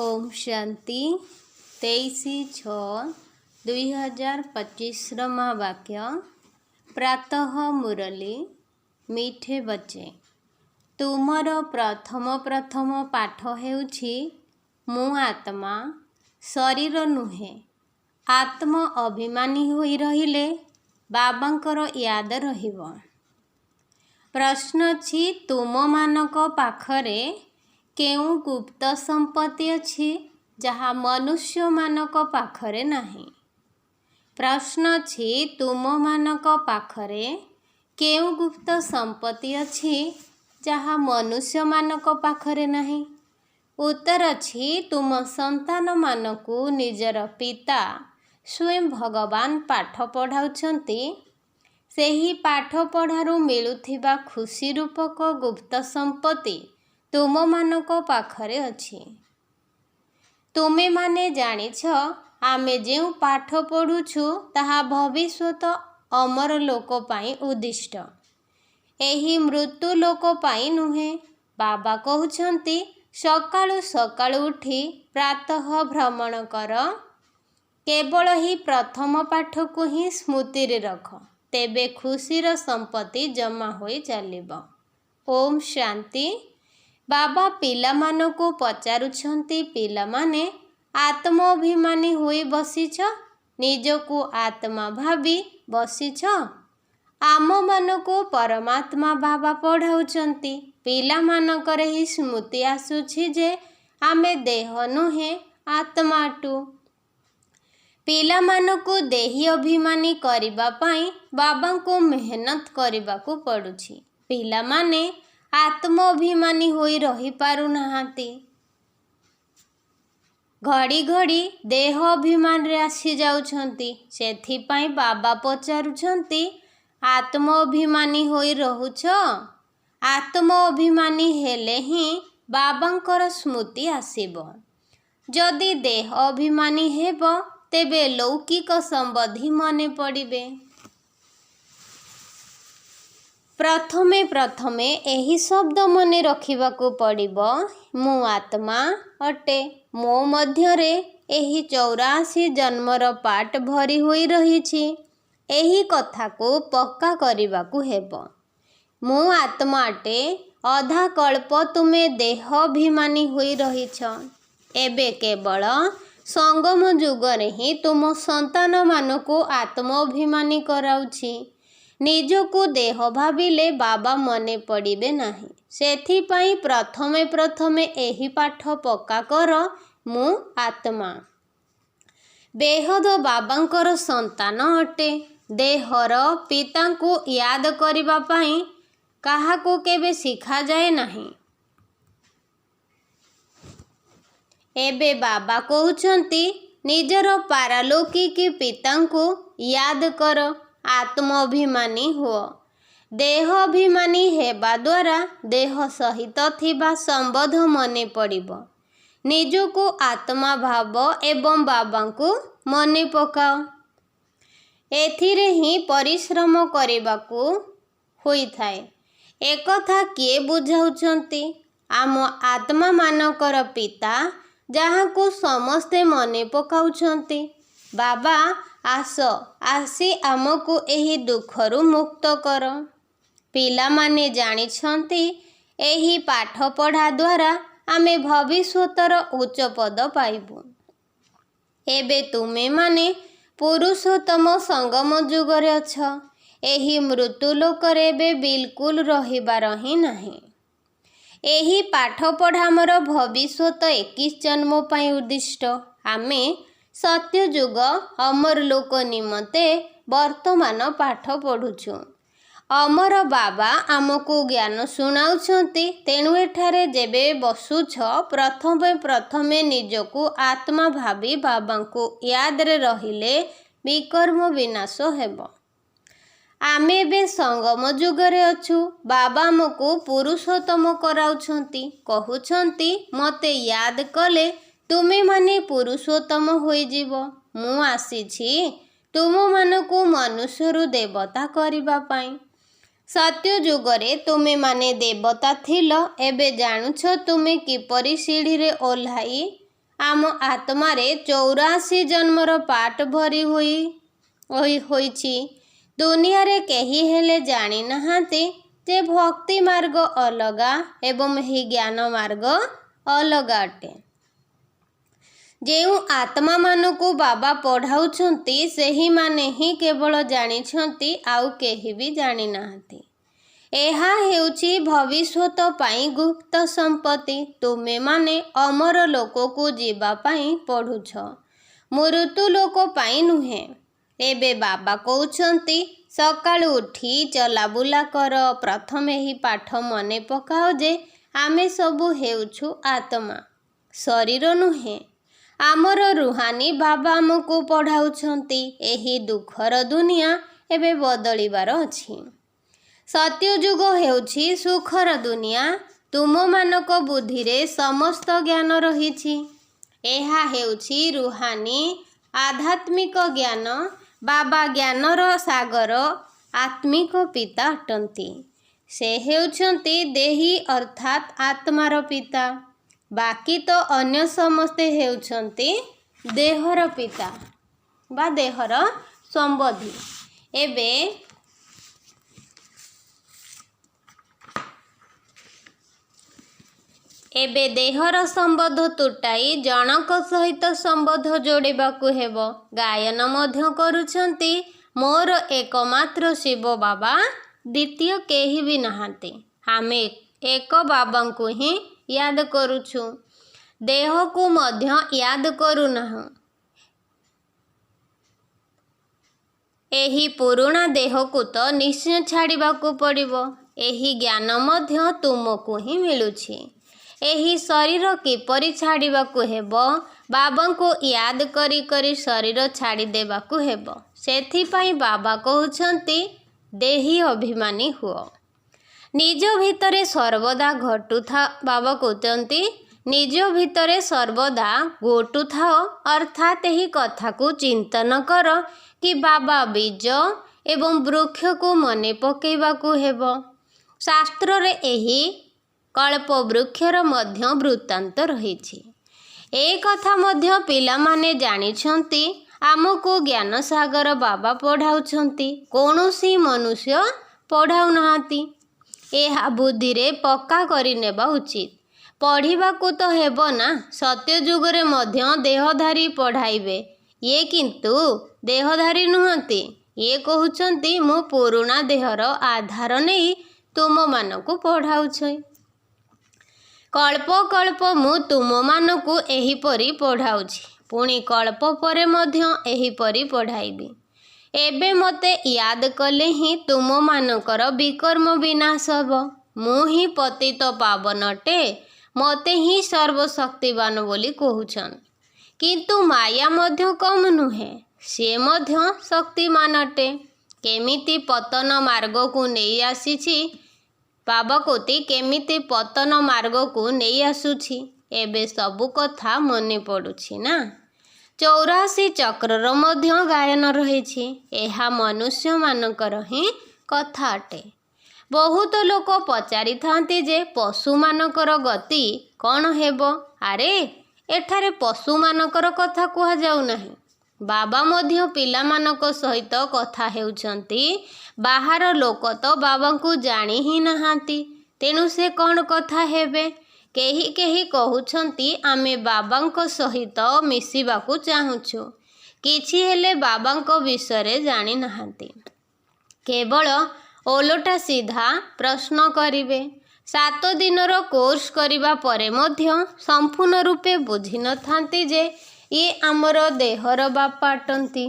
ओम शांति 23/6/2025 महावाक्य प्रातः मुरली मीठे बच्चे तुमर प्रथम पाठ हेउछि मु आत्मा शरीर नुहे। आत्म अभिमानी होई रहिले बाबांकर याद रहिबो। प्रश्न अछि तुम मानक पाखरे केउ गुप्त संपत्ति अछि जहा मनुष्य मानक पाखरे नाही। प्रश्न अछि तुम मानक पाखरे केउ गुप्त संपत्ति अछि जहा मनुष्य मानक पाखरे नाही। उत्तर अछि तुम संतान मानकु निजर पिता स्वयं भगवान पाठ पढ़ाउछंती। सेही पाठ पढ़ारू मिलुथिबा खुशी रूपक गुप्त संपत्ति तुम मानक पाखरे अछि। तुमे माने जानिछ आमे जेउ पाठ पढ़ुछु ताहा भविष्यत अमर लोक पाई उद्दिष्ट, एही मृत्यु लोक पाई नुहे। बाबा कहउछंती सकाळु सकाळु उठी प्रातः भ्रमण कर, केवल ही प्रथम पाठ को ही स्मृति रे रख, तेबे खुशीर संपत्ति जमा होई चलिबो। ओम शांति। बाबा पिला मानकु पचारुछंती पिला माने आत्माभिमानी होई बसिछ, निजकु आत्मा भावी बसिछ। आम मानकु परमात्मा बाबा पढ़ाउछंती। पिला मानकरे ही स्मृति आसुछि जे आमे देह नुहे आत्माटु। पिला मानकु देही अभिमानी करिबा पाई बाबांको मेहनत करिबाकु पडुछि। पिला माने आत्म अभिमानी होई रही पारु नाहांती। घड़ी घड़ी देह अभिमान रे आसी जाउछंती। सेथि पाई बाबा पचारुछंती आत्म अभिमानी होई रहुछ। आत्म अभिमानी हेले ही बाबांकर स्मृति आसीबो। जदि देह अभिमानी हेबो तेबे लौकिक संबंधी मने पड़िबे। प्रथमे एही शब्द मने रखिबाकू पड़िबो, मु आत्मा अटे। मो मध्यरे एही 84 जन्मर पाठ भरी होई रहिछि। एही कथा को पक्का करिबाकू हेबो। मु आत्मा अटे। अधा कल्प तुमे देह अभिमानी होई रहिछ। एबे केवल संगम जुगरे ही तुम संतान मानकू आत्म अभिमानी कराउछि। निजकू देह भाविले बाबा मने पड़िबे नाही। सेथि पाई प्रथमे एही पाठ पक्का कर, मु आत्मा बेहद बाबांकर संतान अटे। देहर पितांकू याद करिबा पाई काहाकू केबे शिखा जाए नाही। एबे बाबा कहउछंती निजर पारलौकिक पितांकू याद कर, आत्म अभिमानी हो। देह अभिमानी हेबा द्वारा देह सहित थिबा संबंध मने पड़िबो। निजकू आत्मा भाव एवं बाबांकू मने पकाओ। एथिरे ही परिश्रम करिबाकू होई थाए। एकथा किए बुझाउछंती? आम आत्मा मानकर पिता जहाकू समस्ते मने पकाउछंती। बाबा आस आसी आमकू एही दुखरू मुक्त कर। पिला माने जानिछंती एही पाठ पढ़ा द्वारा आमे भविष्यतर उच्च पद पाइबु। एबे तुमे माने पुरुषोत्तम संगम जुगरे अछ। एही मृत्यु लोकरे एबे बिल्कुल रहिबार ही नाही। एही पाठ पढ़ा मोर भविष्यत 21 जन्म पाई उद्दिष्ट। आमे सत्य जुग अमर लोक निमते वर्तमान पाठ पढ़ुछु। अमर बाबा आमको ज्ञान सुनाउछंती। तेणु एठारे जेबे बसुछ प्रथमे निजकू आत्मा भावी बाबांको याद रे रहिले विकर्म विनाश हेबो। आमे बे संगम जुगरे अछु। बाबा आमको पुरुषोत्तम कराउछंती। कहउछंती मते याद कले तुमे माने पुरुषोत्तम होई जीवो। मु आसीछि तुम मानकू मनुष्यरू देवता करिबा पाई। सत्य जुगरे तुमे माने देवता थिल। एबे जानुछ तुमे किपरि सीढ़ी रे ओल्हाई आम आत्मारे 84 जन्मर पाठ भरी होईछि। दुनिया रे केही हेले जानी नहांती जे भक्ति मार्ग अलगा एवं ही ज्ञान मार्ग अलगा अटे। जेउ आत्मा मानकु बाबा पढ़ाउछंती सेही माने ही केवल जानिछंती, आउ केही भी जानी नहांती। एहा हेउछि भविष्यत पाई गुप्त संपत्ति। तुमे माने अमर लोककु जीवा पाई पढ़ुछ, मृत्यु लोक पाई नुहे। एबे बाबा कहउछंती सकाळु उठी चलाबुला कर, प्रथमे ही पाठ मने पकाओ जे आमे सबु हेउछु आत्मा, शरीर नुहे। आमर रुहानी बाबा आमको पढ़ाउछंती एही दुखर दुनिया एबे बदलिबार अछि। सत्ययुग हेउछि सुखर दुनिया। तुम मानक बुद्धि रे समस्त ज्ञान रहिछि। एहा हेउछि रुहानी आध्यात्मिक ज्ञान। बाबा ज्ञानर सागर आत्मिक पिता अटंती। से हेउछंती देही अर्थात आत्मार पिता। बाकी तो अन्य समस्ते हेउछंती देहर पिता बा देहर संबंधी। एबे देहर संबंध तुटाई जनक सहित संबंध जोड़िबाकु हेबो। गायन मध्य करुछंती मोर एकमात्र शिव बाबा, द्वितीय केही भी नहांती। आमे एक बाबांकु ही याद करुछु, देह को मध्य याद करू नाहु। एही पुराणा देह को तो निश्चय छाड़िबाकु पड़िबो। एही ज्ञान मध्य तुमको ही मिलुछि। एही शरीर किपरि छाड़िबाकु हेबो, बाबांको याद करी करी शरीर छाड़ी देबाकु हेबो। सेथिपाई बाबा कहउछंती देही अभिमानी हुओ। निज भितरे सर्वदा घटुथा। बाबा कहते निज भितरे सर्वदा घटुथाओ, अर्थात यही कथा को चिंतन कर कि बाबा बीज एवं वृक्ष को मने पकेबाकु हेबो। शास्त्र रे एही कल्प वृक्षर मध्य वृत्तांत रहिछि। ए कथा मध्य पिला माने जानिछंती। आमको ज्ञान सागर बाबा पढ़ाउछंती, कौनसी मनुष्य पढ़ाउ नहांती। एहा बुद्धि रे पक्का करि नेबा उचित। पढ़िबाकु तो हेबो ना। सत्य जुगरे मध्य देहधारी पढ़ाइबे। ये किंतु देहधारी नुहंती। ये कहउछंती मु पुरुणा देहर आधार नहीं तुम मानकु पढ़ाउछै। कल्प कल्प मु तुम मानकु एहीपरि पढ़ाउछि, पुणी कल्प परे मध्य एहीपरि पढ़ाइबी। एबे मते याद कले ही तुम मानकर विकर्म विनाश हब। मु ही पतित पावन अटे, मते ही सर्वशक्तिवान बोली कहउछन। किंतु माया मध्य कम नुहे, से मध्य शक्तिमान अटे। केमिति पतन मार्ग को नहीं आसीछि, बाबा कोती केमिति पतन मार्ग को नहीं आसुछि। एबे सबु कथा मने पड़ुछि ना। 84 चक्रर मध्य गायन रहिछि। एहा मनुष्य मानकर ही कथा अटे। बहुत लोक पचारि थांती जे पशु मानकर गति कौन हेबो। अरे एठारे पशु मानकर कथा कुहा जाउ नाही। बाबा मध्य पिला मानक सहित कथा हेउछंती। बाहर लोक तो बाबा को जानी ही नहांती, तेणु से कौन कथा हेबे। केही केही कहउछंती आमे बाबांको सहित मिसिबाकू चाहुछु, किछि हेले बाबांको विषय जानी नहांती। केवल ओलटा सीधा प्रश्न करिवे। 7 दिनर कोर्स करिबा परे मध्य संपूर्ण रूपे बुझी न थांती जे ये आमर देहर बापा अटंती।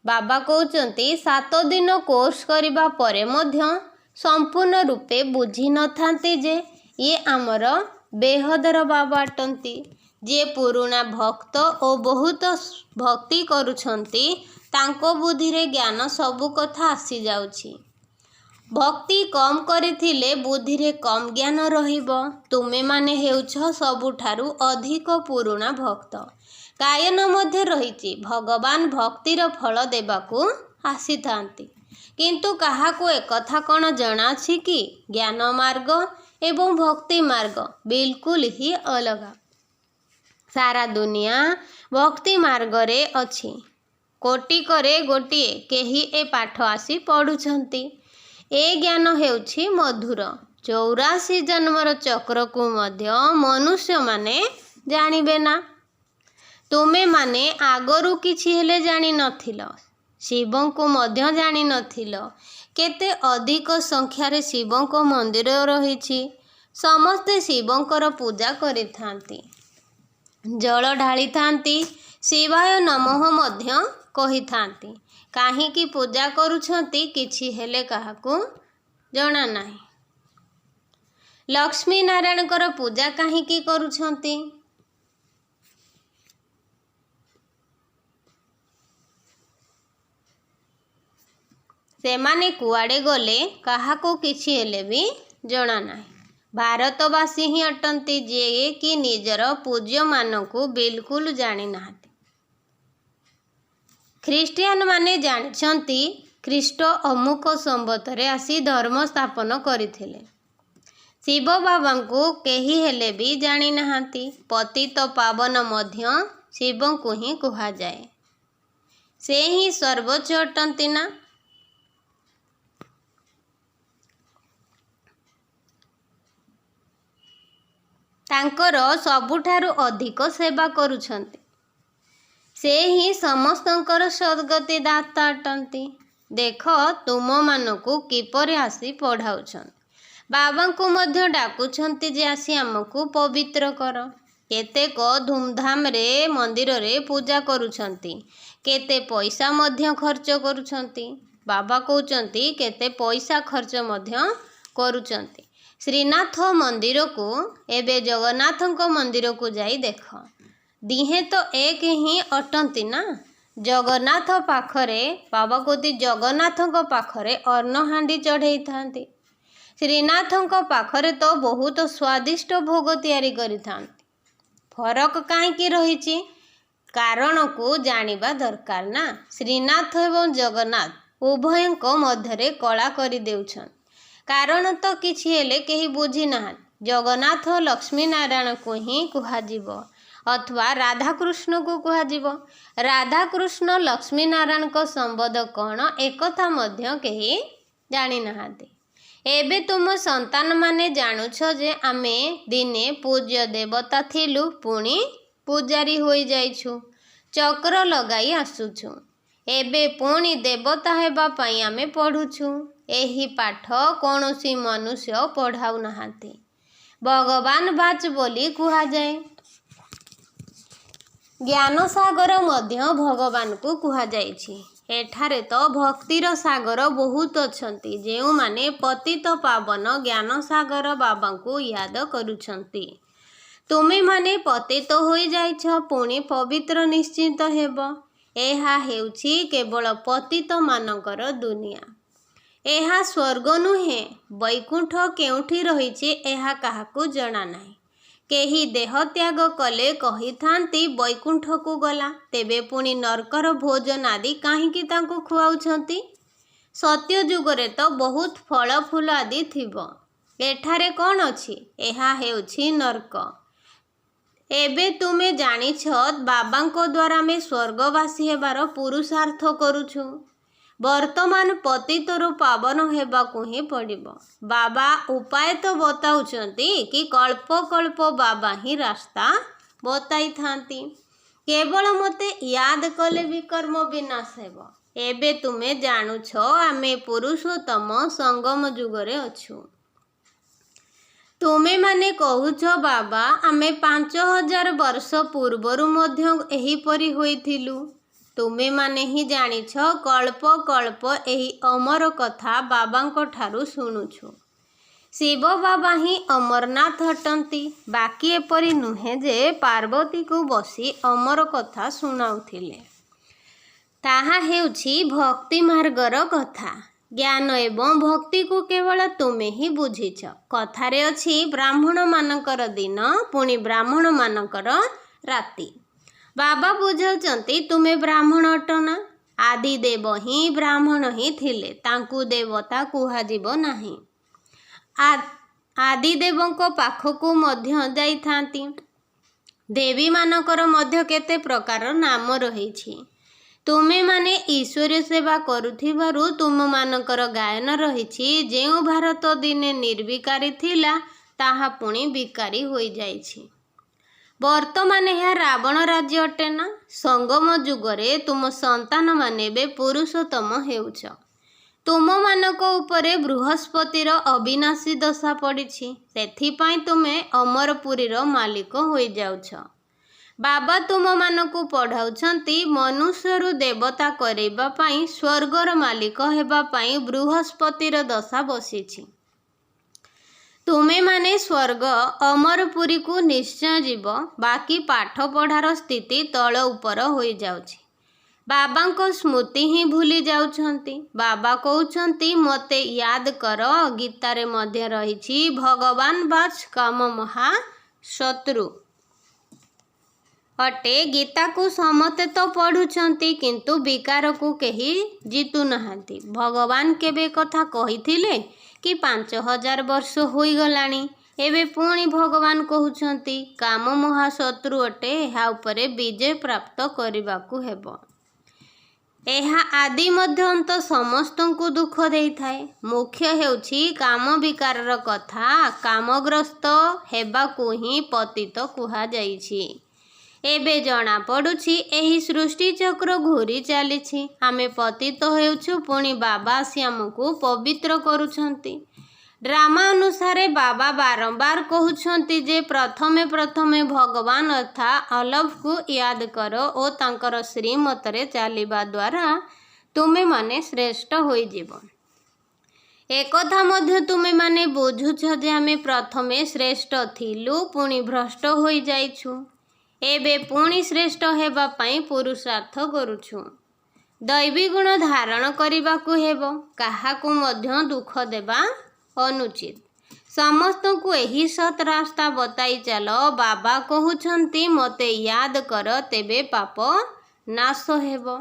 बाबा कहउचंती 7 दिन कोर्स करिबा परे मध्य संपूर्ण रूपे बुझी न थांती जे ये आमर बेहदर बाबा अटंती। जे पुरुणा भक्त और बहुत भक्ति करुछंती तांको बुद्धि रे ज्ञान सबु कथा आसी जाउछि। भक्ति कम करिथिले बुद्धि रे कम ज्ञान रहिबो। तुमे माने हेउछ सबुठारु अधिक पुरुणा भक्त। गायन मध्य रहिछि भगवान भक्तिर फल देबाकू आसीथांती, किंतु काहाकू एकथा कौन जनाछि कि ज्ञान मार्ग एवं भक्ति मार्ग बिल्कुल ही अलग। सारा दुनिया भक्ति मार्गरे अछि। कोटिकरे गोटिए केही ए पाठ आसी पढ़ुछंती। ए ज्ञान हेउछि मधुर। 84 जन्मर चक्र को मध्य मनुष्य माने जानिबे ना। तुमे माने आगरू किछि हेले जानि नथिल। शिवं को मध्य जानि नथिल। केते अधिक संख्यारे शिवं को मंदिर रहिछि। समस्ते शिवंकर पूजा करिथांती, जल ढाली थांती, शिवाय नमः मध्य कहिथांती। काहींकी पूजा करुछंती किछि हेले काहाकू जणा नाही। लक्ष्मी नारायणकर पूजा काहींकी करुछंती? सेमाने कुआडे गले काहाकू किछि हेले भी जणा नाही। भारतवासी ही अटंती जे कि निजर पूज्य मानकू बिल्कुल जानी नाहांती। ख्रीस्टियान माने जानिछंती ख्रीष्ट अमुक संबतरे आसी धर्म स्थापन करिथिले। शिव बाबांकू केही हेले भी जानी नाहांती। पतित पावन मध्य शिवंकू ही कुहा जाए। से ही सर्वोच्च अटंती ना। तांकर सबुठारु अधिक सेवा करुछंती। से ही समस्तंकर सद्गति दाता अटंती। देख तुम मानकू किपरि आसी पढ़ाउछंती। बाबांकू मध्य डाकुछंती जे आसी आमकू पवित्र कर। केतेक धूमधाम रे मंदिर रे पूजा करुछंती। केते पैसा मध्य खर्च करुछंती। बाबा कहउचंती केते पैसा खर्च मध्य करुछंती। श्रीनाथ मंदिर को एबे जगन्नाथ मंदिर को जाई देख। दिहे तो एक ही अटंती ना। जगन्नाथ पाखरे बाबा कोती जगन्नाथ पाखरे अन्न हांडी चढ़ई थांती। श्रीनाथ पाखरे तो बहुत स्वादिष्ट भोग तैयारी करि थांती। फरक काहींकी रहिछि कारण को जानिबा दरकार ना। श्रीनाथ एवं जगन्नाथ उभयंक मध्यरे कला करि देउछन। कारण तो किछि हेले केही बुझी नाहा। जगन्नाथ लक्ष्मी नारायण को ही कुहाजिब अथवा राधाकृष्ण को कुहाजिब। राधाकृष्ण लक्ष्मी नारायण को संबंध कौन एकथा मध्य केही जानी नाहांती। एबे तुम संतान माने जानुछ जे आमे दिने पूज्य देवता थिलु पुणी पूजारी होई जाइछु। चक्र लगाई आसुछु। एबे पुणी देवता हेबा पई आमे पढ़ुछु। एही पाठ कौनसी मनुष्य पढ़ाउ नाहांती। भगवान बाच बोली कुहा जाए। ज्ञान सागर मध्य भगवान को कुहा जाइछि। एठारे तो भक्तिर सागर बहुत अछंती जेउ माने पतित पावन ज्ञान सागर बाबा को याद करुछंती। तुमे माने पतित होई जाइछ पुणी पवित्र निश्चित हेब। एहा हेउछि केवल पतित मानकर दुनिया। एहा स्वर्ग नुहे। वैकुंठ केउठी रहिछि एहा काहाकू जणा नाही। केही देह त्याग कले कहिथांती वैकुंठ को गला। तेबे पुणी नरकर भोजन आदि काहींकी तांको खुआउछंती। सत्य जुगरे तो बहुत फल फूल आदि थिबो। एठारे कौन अछि? एहा हेउछि नरक। एबे तुमे जानिछ बाबांको द्वारा में स्वर्गवासी हेबार पुरुषार्थ करुछु। वर्तमान पतितरु पावन हेबाकू ही पड़िबो। बाबा उपाय तो बताउछंती कि कल्प कल्प बाबा ही रास्ता बताई थांती। केवल मते याद कले भी कर्म विनाश हेबो। एबे तुमे जानुछ आमे पुरुषोत्तम संगम जुगरे अछु। तुमे माने कहुछ बाबा आमे 5000 वर्ष पूर्वरु मध्य एहीपरि होइथिलु। तुमे माने ही जानिछ कल्प कल्प एही अमर कथा बाबांको ठारू शुणुछु। शिव बाबा ही अमरनाथ हटंती। बाकी एपरि नुहे जे पार्वती को बसी अमर कथा शुणाउथिले। ताहा हेउछि भक्ति मार्गर कथा। ज्ञान एवं भक्ति को केवल तुमे ही बुझीछ। कथारे अछि ब्राह्मण मानकर दिन पुणी ब्राह्मण मानकर राति। बाबा बुझाउचंती तुमे ब्राह्मण अटना। आदि देव ही ब्राह्मण ही थिले। तांकू देवता कुहाजिब नाही। आदि देवंको पाखकू मध्य जाई थांती। देवी मानकर मध्य केते प्रकार नाम रही। तुमे माने ईश्वरीय सेवा करुथिबारु तुम मानकर गायन रही। जेउ भारत दिने निर्विकारी थिला ताहा पुणी विकारी होई जाइछि। वर्तमान यह रावण राज्य अटे ना। संगम जुगरे तुम संतान माने बे पुरुषोत्तम हेउछ। तुम मानक उपरे बृहस्पतिर अविनाशी दशा पड़िछि। सेथिपाई तुमे अमरपुरीर मालिक होई जाउछ। बाबा तुम मानकु पढ़ाउछंती मनुष्यरु देवता करेबा पाई स्वर्गर मालिक हेबा पाई बृहस्पतिर दशा बसिछि। तुमे माने स्वर्ग अमरपुरी को निश्चय जीव, बाकी पाठ पढ़ार स्थिति तल उपर होई जाउछि। बाबांको स्मृति ही भूली जाउछंती। बाबा कहउछंती मते याद कर। गीतारे मध्य रहिछि भगवान बाच काम महा शत्रु अटे। गीता को समते तो पढ़ुछंती किंतु विकार को केही जीतु नहांती। भगवान केबे कथा कहिथिले कि 5000 वर्ष होई गलानी। एबे पुणी भगवान कहउछंती काम महाशत्रु अटे, एहा उपरे विजय प्राप्त करिबाकू हेबो। एहा आदि मध्य अंत समस्तंकु दुख देई थाए। मुख्य हेउछि काम विकारर कथा। कामग्रस्त हेबाकू ही पतित कुहा जाइछि। एबे जना पड़ुछि एही सृष्टि चक्र घूरी चलीछि। आमे पतित हेउछु, पुणी बाबा आसी आमको पवित्र करुछंती। ड्रामा अनुसारे बाबा बारंबार कहउछंती जे प्रथमे प्रथमे भगवान अर्थात अल्लाह को याद करो और तांकर श्रीमतरे चलिबा द्वारा तुमे माने श्रेष्ठ होई जीव। एकथा मध्य तुमे माने बुझुछ जे आमे प्रथमे श्रेष्ठ थिलु, पुणी भ्रष्ट होई जाइछु। एबे पुणी श्रेष्ठ हेबा पाई पुरुषार्थ करुछु। दैवी गुण धारण करिबाकू हेबो। काहाकू मध्य दुख देबा अनुचित। समस्त को एही सत रास्ता बताई चलो। बाबा कहउछंती मते याद कर, तेबे पाप नाश हेबो।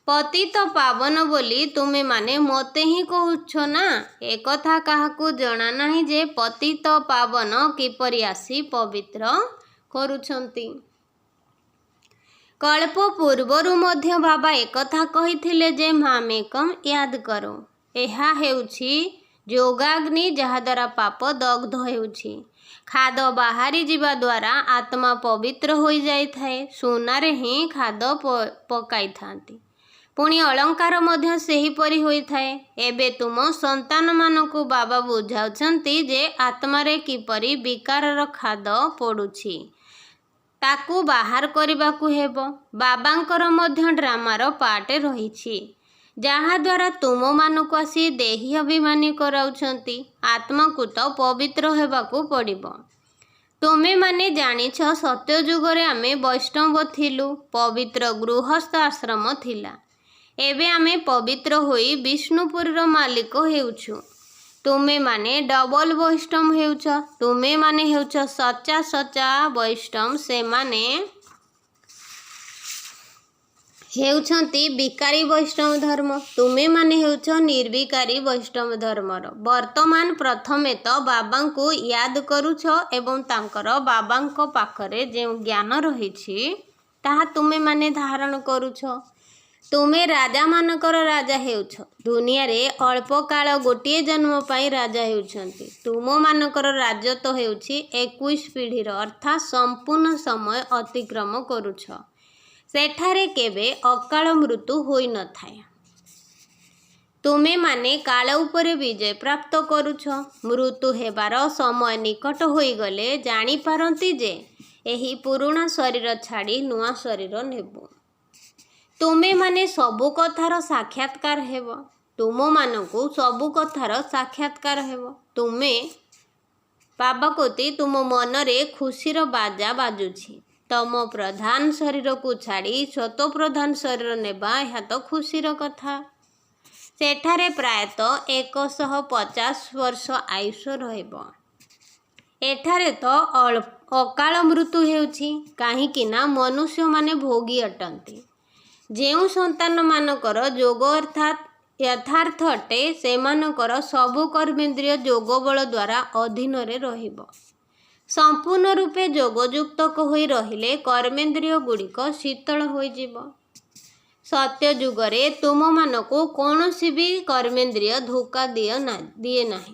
पतित पावन बोली तुमे माने मते ही कहउछ ना। एकथा काहाकू जना नाही जे पतित पावन किपरि आसी पवित्र करुछंती। कल्प पूर्वरु मध्य बाबा एकथा कहिथिले जे मामेकम याद करो। एहा हेउछि योगाग्नि जहा द्वारा पाप दग्ध हेउछि। खाद बाहरी जीवा द्वारा आत्मा पवित्र होई जाई थाए। सोनारे ही खाद पकाई थांती। पुणी अलंकार मध्य सेही परी होई थाए। एबे तुम संतान मानकु बाबा बुझाउछंती जे आत्मारे किपरि विकारर खाद पड़ुछि, ताकू बाहर करिबाकू हेबो। बाबांकर मध्य ड्रामार पार्ट रहिछि, जहा द्वारा तुम मानकु आसी देही अभिमानी कराउछंती। आत्मा को तो पवित्र हेबाकू पड़िबो। तुमे माने जानिछ सत्य जुगरे आमे वैष्णव थिलु, पवित्र गृहस्थ आश्रम थिला। एबे आमे पवित्र होई विष्णुपुरीर मालिक हेउछु। तुमे माने डबल वैष्णव हेउछ। तुमे माने हेउछ सच्चा सच्चा वैष्णव। से माने हेउछंती विकारी वैष्णव धर्म। तुमे माने हेउछ निर्विकारी वैष्णव धर्मर। वर्तमान प्रथमे तो बाबांको याद करुछ एवं तांकर बाबांको पाखरे जे ज्ञान रहिछि ताहा तुमे माने धारण करुछ। तुमे राजा मानकर राजा हेउछ। दुनिया रे अल्प काल गोटिए जन्म पाई राजा हेउछंती। तुम मानकर राज्य तो हेउछि 21 पीढ़ीर, अर्थात संपूर्ण समय अतिक्रम करुछ। सेठारे केबे अकाल मृत्यु होई न थाए। तुमे माने काल उपरे विजय प्राप्त करुछ। मृत्यु हेबार समय निकट होई गले जानी पारंती जे एही पुराणा शरीर छाड़ी नुआ शरीर नेबो। तुमे माने सबु कथार साक्षात्कार हेबो। तुम मानकु सबु कथार साक्षात्कार हेबो। तुमे बाबा कोती तुम मनरे खुशीर बाजा बाजुछि। तम प्रधान शरीर को छाड़ी स्वत प्रधान शरीर नेबा यह तो खुशीर कथा। सेठारे प्रायतः 150 वर्ष आयुष रहिबो। एठारे तो अकाल मृत्यु हेउछि, काहीकि ना मनुष्य माने भोगी अटंती। जेउ संतान मानकर जोग अर्थात यथार्थ अटे सेमानकर सबु कर्मेन्द्रिय जोग बल द्वारा अधीन रे रहिबो। संपूर्ण रूपे जोगयुक्त होई रहिले कर्मेन्द्रिय गुड़िक शीतल होइजिब। सत्य जुगरे तुम मानकु कौनसी भी कर्मेन्द्रिय धोखा दिए नाही।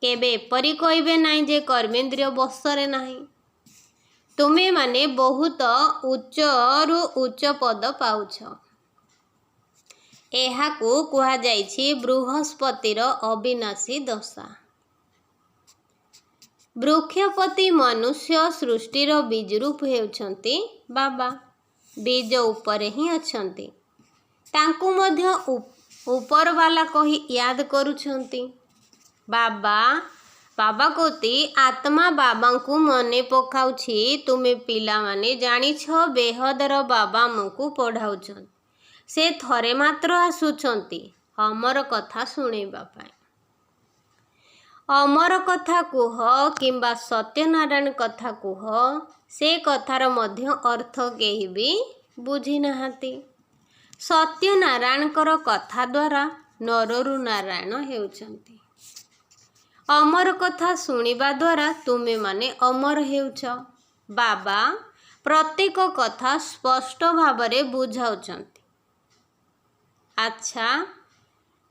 केबे एपरी कहिबे नाही जे कर्मेन्द्रिय बसरे नाही। तुमे माने बहुत उच्चरु उच्च पद पाउछ। एहाकु कुहा जाइछि बृहस्पतिर अविनाशी दशा। वृक्षपति मनुष्य सृष्टिर बीजरूप हेउछन्ति बाबा। बीज उपरे ही अछन्ति। तांकु मध्य ऊपर वाला कही याद करुछन्ति। बाबा बाबा कोती आत्मा बाबा को मने पकाउछि। तुमे पिला माने जानिछ बेहदर बाबा मको पढ़ाउछन्। से थरे मात्र आसुछन्ति अमर कथा सुनेबा पाई। अमर कथा कुह किंबा सत्यनारायण कथा कुह, से कथार मध्य अर्थ केही भी बुझी नाहांती। सत्यनारायणकर कथा द्वारा नररु नारायण हेउछन्ति। अमर कथा सुनिबा द्वारा तुमे माने अमर हेउछ। बाबा प्रत्येक कथा स्पष्ट भावरे बुझाउछन्ति। अच्छा,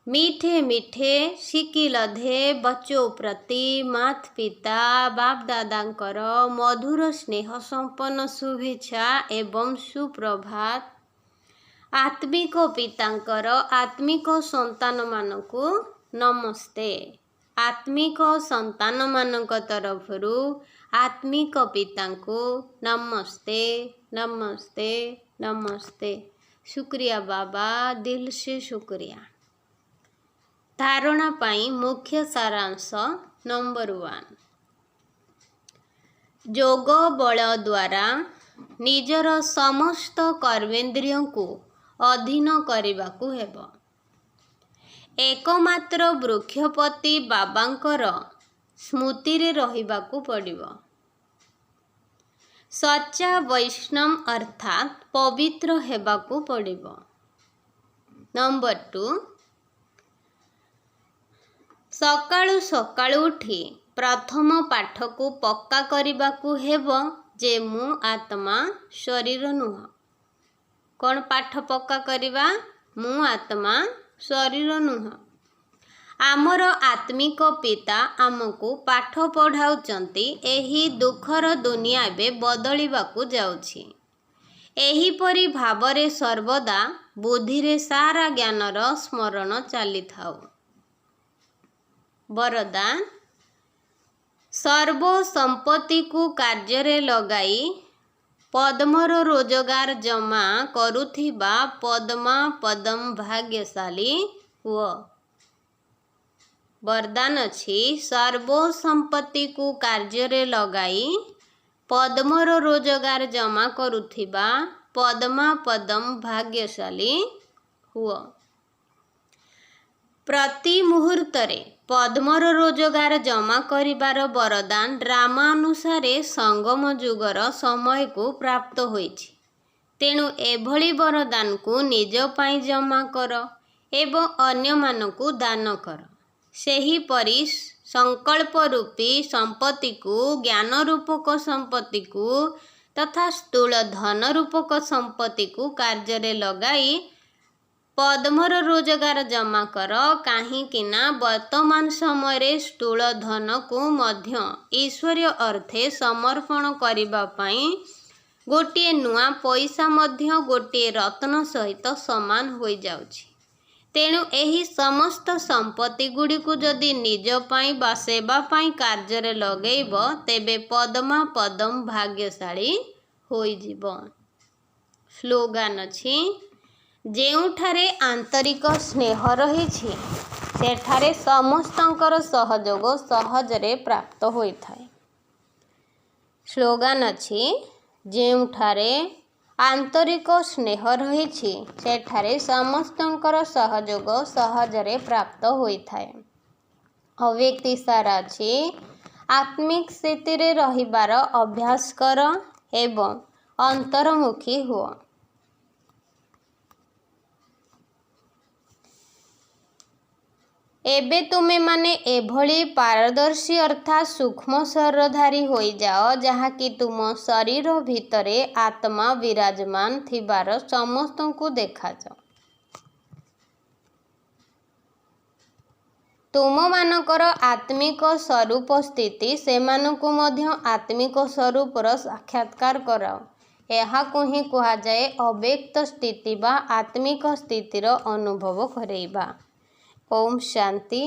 मीठे मीठे शिकिलधे बच्चों प्रति मात पिता बाप दादांकर मधुर स्नेह संपन्न शुभेच्छा एवं सुप्रभात। आत्मिक पितांकर आत्मिक संतान मानकु नमस्ते। आत्मिक संतान मानक तरफरु आत्मिक पितांको नमस्ते नमस्ते नमस्ते। शुक्रिया बाबा, दिल से शुक्रिया। धारणा पाई मुख्य सारांश नंबर 1। जोग बल द्वारा निजर समस्त कर्मेन्द्रियों को अधीन करबाकू हेब। एकमात्र वृक्षपति बाबांकर स्मृति रे रहिबाकू पड़िब। सच्चा वैष्णव अर्थात पवित्र हेबाकू पड़िब। नंबर 2। सकाळु सकाळु उठी प्रथम पाठ को पक्का करबाकू हेब जे मु आत्मा शरीर नुह। कौन पाठ पक्का करिबा? मु आत्मा शरीर नुह। आमर आत्मिक पिता आमको पाठ पढ़ाउचंती। एही दुखर दुनिया बे बदलिबाकू जाउछि। एही परि भावरे सर्वदा बुद्धिरे सारा ज्ञानर स्मरण चाली थाउ। वरदान। सर्व संपत्ति को कार्य लगाई पद्मर रोजगार जमा करुथिबा पद्मा पदम भाग्यशाली हुआ। वरदान अछि सर्व संपत्ति को कार्य लगाई पद्मर रोजगार जमा करुथिबा पद्मा पदम भाग्यशाली हुआ। प्रति मुहूर्तरे पद्मर रोजगार जमा करिबार वरदान रामानुसारे संगम जुगर समय को प्राप्त होइछि। तेणु एभली वरदान को निज पाई जमा कर एवं अन्य मानकु दान कर। सेही परि संकल्प रूपी संपत्ति को ज्ञान रूपक संपत्ति को तथा स्थूल धन रूपक संपत्ति को कार्य लगाई पद्मर रोजगार जमा कर। काहींकिना वर्तमान समय स्थूल धन को मध्य ईश्वरीय अर्थे समर्पण करिबा पाई गोटे नुआ पैसा मध्य गोटे रत्न सहित समान हो जाउछि। तेणु एही समस्त संपत्ति गुड़ी को जदि निज पाई बा सेवा पाई कार्य लगेब तेबे पद्मा पदम भाग्यशाली होइजिब। स्लोगान अछि जेउठारे आंतरिक स्नेह रहिछि सेठारे समस्तंकर सहयोग सहजरे प्राप्त होइथाय। स्लोगान अछि जेउठारे आंतरिक स्नेह रहिछि सेठारे समस्तंकर सहयोग सहजरे प्राप्त होइथाय। अव्यक्ति सारा अछि आत्मिक स्थिति रे रहिबार अभ्यास कर एवं अंतर्मुखी हुआ। एबे तुमे माने एभली पारदर्शी अर्थात सूक्ष्म शरीरधारी होई जाओ जहाँकि तुम शरीर भितरे आत्मा विराजमान थिबार समस्तଙ୍କୁ देखाଯାଅ। तुमମାନଙ୍କର आत्मिक स्वरूप स्थिति सेମାନଙ୍କୁ ମଧ୍ୟ आत्मिक स्वरूपर साक्षात्कार कराओ। एहाकु ही कुहाଯାଏ अव्यक्त स्थिति बा आत्मिक स्थितिर अनुभव करेइबा। ओम शांति।